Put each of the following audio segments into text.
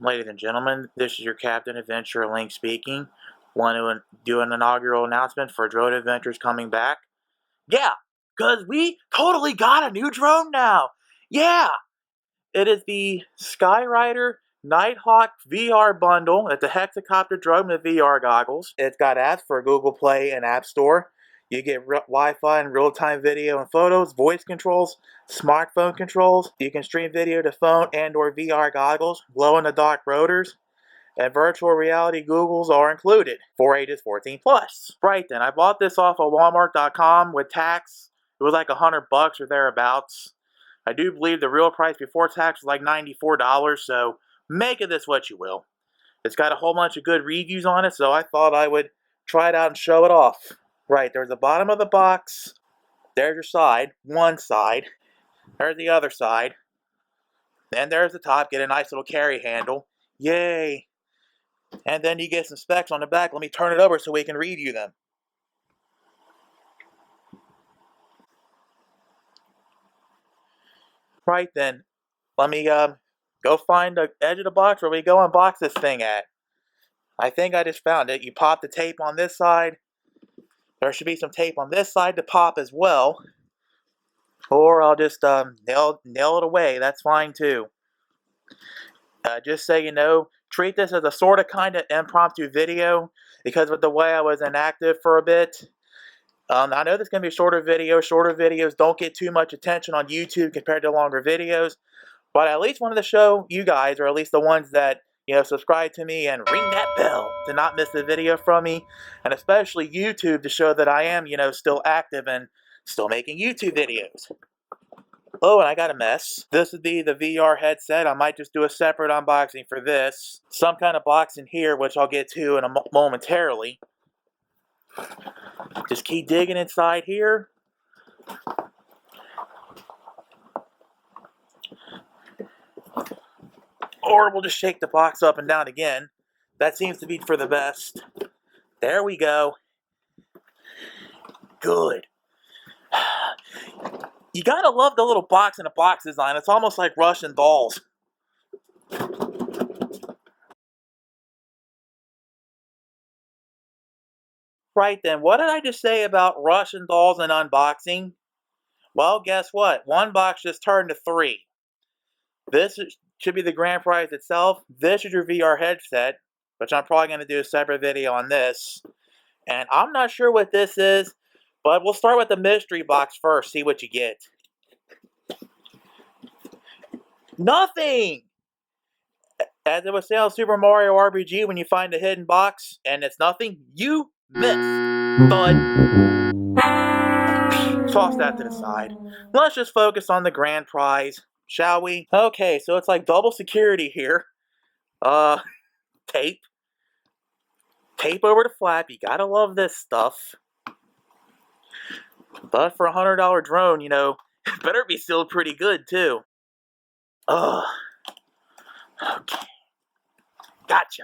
Ladies and gentlemen, this is your Captain Adventure Link speaking. Want to do an inaugural announcement for drone adventures coming back? Yeah, because we totally got a new drone now. Yeah, it is the Skyrider Nighthawk VR bundle. It's a Hexacopter drone with VR goggles. It's got apps for Google Play and App Store. You get Wi-Fi and real-time video and photos, voice controls, smartphone controls. You can stream video to phone and or VR goggles, glow-in-the-dark rotors, and virtual reality goggles are included for ages 14 plus. Right then, I bought this off of Walmart.com with tax. It was like $100 or thereabouts. I do believe the real price before tax was like $94, so make of this what you will. It's got a whole bunch of good reviews on it, so I thought I would try it out and show it off. Right, there's the bottom of the box. There's your side, one side. There's the other side. Then there's the top, get a nice little carry handle. Yay! And then you get some specs on the back. Let me turn it over so we can review them. Right then, let me go find the edge of the box where we go unbox this thing at. I think I just found it. You pop the tape on this side. There should be some tape on this side to pop as well. Or I'll just nail it away. That's fine too. Just so you know, treat this as a sort of kind of impromptu video because of the way I was inactive for a bit. I know this is going to be a shorter video. Shorter videos don't get too much attention on YouTube compared to longer videos. But I at least wanted to show you guys, or at least the ones that, subscribe to me and ring that bell to not miss a video from me. And especially YouTube to show that I am, still active and still making YouTube videos. Oh, and I got a mess. This would be the VR headset. I might just do a separate unboxing for this. Some kind of box in here, which I'll get to in momentarily. Just keep digging inside here. Or we'll just shake the box up and down again. That seems to be for the best. There we go. Good. You gotta love the little box in a box design. It's almost like Russian dolls. Right then, what did I just say about Russian dolls and unboxing? Well, guess what? One box just turned to 3. This should be the grand prize itself. This is your VR headset, which I'm probably going to do a separate video on this. And I'm not sure what this is, but we'll start with the mystery box first, see what you get. Nothing! As it was saying on Super Mario RPG, when you find a hidden box and it's nothing, you miss. Thud. Toss that to the side. Let's just focus on the grand prize, shall we? Okay, so it's like double security here. Tape. Tape over the flap. You gotta love this stuff. But for a $100 drone, it better be sealed pretty good, too. Ugh. Okay. Gotcha.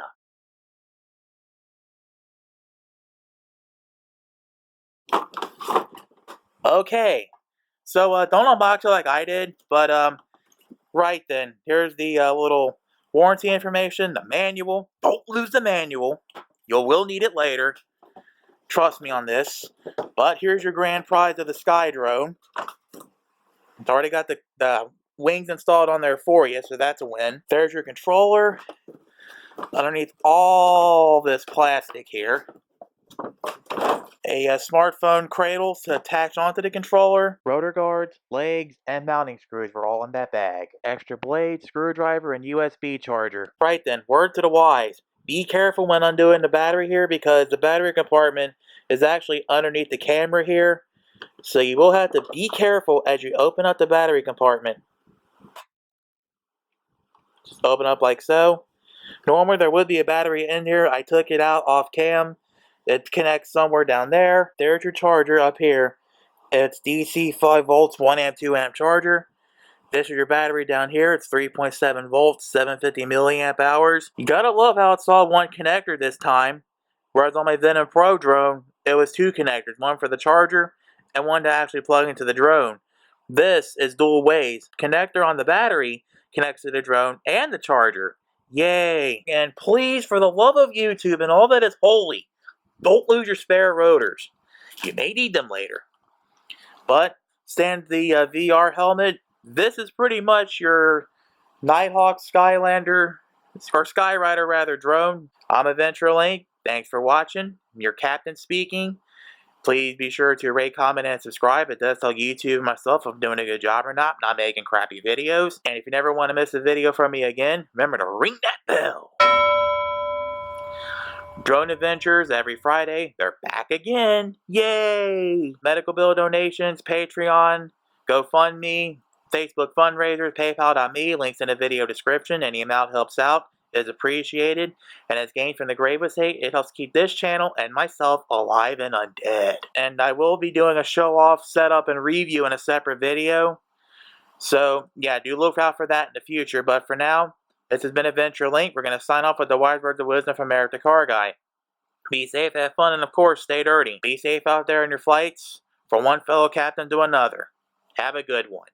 Okay. So, don't unbox it like I did, but, right then. Here's the, little warranty information, the manual. Don't lose the manual. You will need it later. Trust me on this. But here's your grand prize of the Sky drone. It's already got the wings installed on there for you, so that's a win. There's your controller. Underneath all this plastic here. A smartphone cradle to attach onto the controller. Rotor guards, legs, and mounting screws were all in that bag. Extra blade, screwdriver, and USB charger. Right then, word to the wise. Be careful when undoing the battery here because the battery compartment is actually underneath the camera here. So you will have to be careful as you open up the battery compartment. Just open up like so. Normally there would be a battery in here. I took it out off cam. It connects somewhere down there. There's your charger up here. It's DC 5 volts, 1 amp, 2 amp charger. This is your battery down here. It's 3.7 volts, 750 milliamp hours. You gotta love how it's all one connector this time. Whereas on my Venom Pro drone, it was 2 connectors. One for the charger and one to actually plug into the drone. This is dual ways. Connector on the battery connects to the drone and the charger. Yay! And please, for the love of YouTube and all that is holy, don't lose your spare rotors. You may need them later. But stand the VR helmet. This is pretty much your Nighthawk Skylander, or Skyrider rather, drone. I'm Adventure Link. Thanks for watching. Your captain speaking. Please be sure to rate, comment, and subscribe. It does tell YouTube and myself if I'm doing a good job or not making crappy videos. And if you never want to miss a video from me again, remember to ring that bell. Drone Adventures every Friday. They're back again. Yay! Medical bill donations, Patreon, GoFundMe, Facebook fundraisers, PayPal.me, links in the video description. Any amount helps out, is appreciated, and as gained from the gravest hate, it helps keep this channel and myself alive and undead. And I will be doing a show-off, setup, and review in a separate video. So, yeah, do look out for that in the future. But for now, this has been Adventure Link. We're going to sign off with the wise words of wisdom from Eric the Car Guy. Be safe, have fun, and of course, stay dirty. Be safe out there in your flights, from one fellow captain to another. Have a good one.